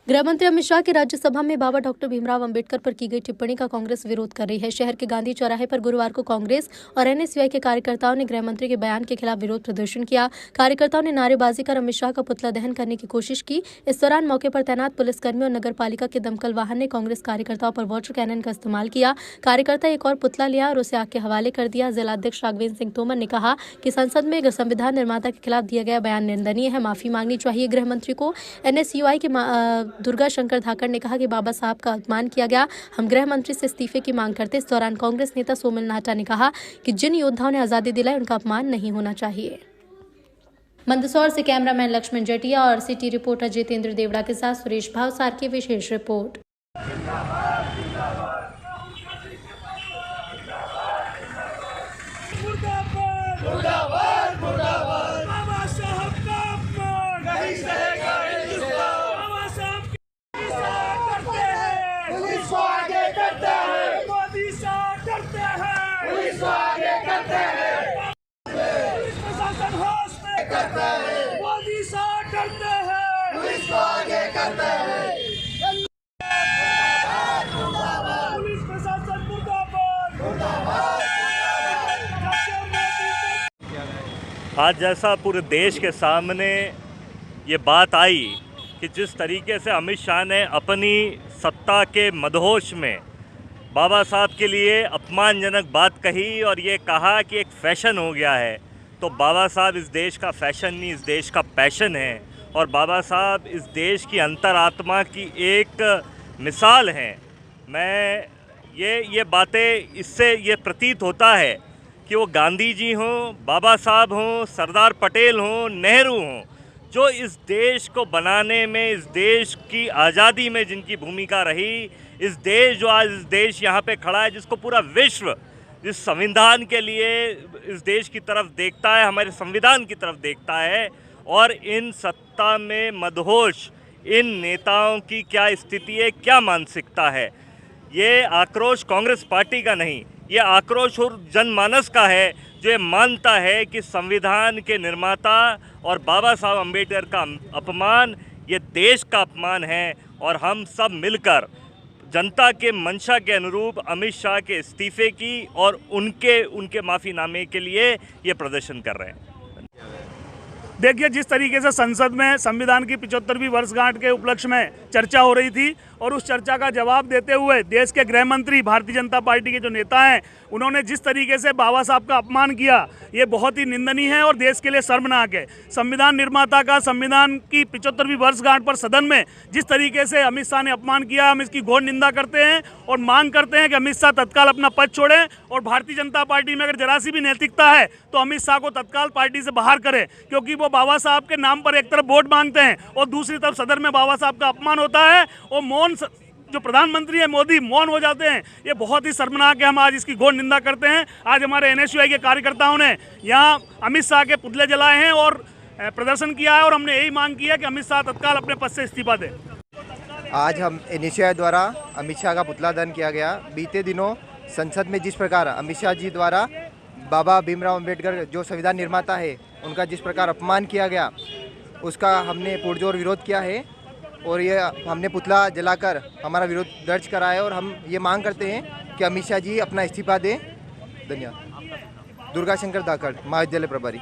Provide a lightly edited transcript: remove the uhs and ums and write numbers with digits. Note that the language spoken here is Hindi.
गृह मंत्री अमित शाह की राज्यसभा में बाबा डॉक्टर भीमराव अंबेडकर पर की गई टिप्पणी का कांग्रेस विरोध कर रही है। शहर के गांधी चौराहे पर गुरुवार को कांग्रेस और एनएसयूआई के कार्यकर्ताओं ने गृह मंत्री के बयान के खिलाफ विरोध प्रदर्शन किया। कार्यकर्ताओं ने नारेबाजी कर अमित शाह का पुतला दहन करने की कोशिश की। इस दौरान मौके पर तैनात पुलिसकर्मी और नगर पालिका के दमकल वाहन ने कांग्रेस कार्यकर्ताओं पर वाटर कैनन का इस्तेमाल किया। कार्यकर्ता एक और पुतला लिया और उसे आग के हवाले कर दिया। जिलाध्यक्ष राघवेंद्र सिंह तोमर ने कहा कि संसद में संविधान निर्माता के खिलाफ दिया गया बयान निंदनीय है, माफी मांगनी चाहिए गृह मंत्री को। एनएसयूआई के दुर्गा शंकर धाकड़ ने कहा कि बाबा साहब का अपमान किया गया, हम गृह मंत्री से इस्तीफे की मांग करते। इस दौरान कांग्रेस नेता सोमिल नाहटा ने कहा कि जिन योद्धाओं ने आजादी दिलाई उनका अपमान नहीं होना चाहिए। मंदसौर से कैमरामैन लक्ष्मण जटिया और सिटी रिपोर्टर जितेंद्र देवड़ा के साथ सुरेश भावसार की विशेष रिपोर्ट। मोदी साथ करते हैं, पुलिस को आगे करते हैं। पुलिस प्रशासन मुर्दाबाद। आज जैसा पूरे देश के सामने ये बात आई कि जिस तरीके से अमित शाह ने अपनी सत्ता के मदहोश में बाबा साहब के लिए अपमानजनक बात कही और ये कहा कि एक फैशन हो गया है, तो बाबा साहब इस देश का फैशन नहीं, इस देश का पैशन है। और बाबा साहब इस देश की अंतरात्मा की एक मिसाल हैं। मैं ये बातें इससे ये प्रतीत होता है कि वो गांधी जी हों, बाबा साहब हों, सरदार पटेल हों, नेहरू हों, जो इस देश को बनाने में, इस देश की आज़ादी में जिनकी भूमिका रही, इस देश जो आज इस देश यहाँ पे खड़ा है, जिसको पूरा विश्व इस संविधान के लिए इस देश की तरफ देखता है, हमारे संविधान की तरफ देखता है। और इन सत्ता में मदहोश इन नेताओं की क्या स्थिति है, क्या मानसिकता है, ये आक्रोश कांग्रेस पार्टी का नहीं, ये आक्रोश और जनमानस का है, जो ये मानता है कि संविधान के निर्माता और बाबा साहब अम्बेडकर का अपमान ये देश का अपमान है। और हम सब मिलकर जनता के मंशा के अनुरूप अमित शाह के इस्तीफे की और उनके माफ़ीनामे के लिए ये प्रदर्शन कर रहे हैं। देखिए, जिस तरीके से संसद में संविधान की 75वीं वर्षगांठ के उपलक्ष्य में चर्चा हो रही थी और उस चर्चा का जवाब देते हुए देश के गृह मंत्री, भारतीय जनता पार्टी के जो नेता हैं, उन्होंने जिस तरीके से बाबा साहब का अपमान किया, ये बहुत ही निंदनीय है और देश के लिए शर्मनाक है। संविधान निर्माता का संविधान की 75वीं वर्षगांठ पर सदन में जिस तरीके से अमित शाह ने अपमान किया, हम इसकी घोर निंदा करते हैं और मांग करते हैं कि अमित शाह तत्काल अपना पद छोड़ें और भारतीय जनता पार्टी में अगर जरा सी भी नैतिकता है तो अमित शाह को तत्काल पार्टी से बाहर करें, क्योंकि वो बाबा साहब के नाम पर एक तरफ वोट मांगते हैं और दूसरी तरफ सदन में बाबा साहब का अपमान होता है और मौन जो प्रधानमंत्री है मोदी मौन हो जाते हैं। ये बहुत ही शर्मनाक है, हम आज इसकी घोर निंदा करते हैं। आज हमारे एनएसयूआई के कार्यकर्ताओं ने यहाँ अमित शाह के पुतले जलाए हैं और प्रदर्शन किया है और हमने यही मांग की है कि अमित शाह तत्काल अपने पद से इस्तीफा दें। आज हम एनएसयूआई द्वारा अमित शाह का पुतला दहन किया गया। बीते दिनों संसद में जिस प्रकार अमित शाह जी द्वारा बाबा भीमराव अंबेडकर जो संविधान निर्माता है उनका जिस प्रकार अपमान किया गया, उसका हमने पुरजोर विरोध किया है और ये हमने पुतला जलाकर हमारा विरोध दर्ज करा है और हम ये मांग करते हैं कि अमित शाह जी अपना इस्तीफा दें। धन्यवाद। दुर्गा शंकर धाकड़, महाविद्यालय प्रभारी।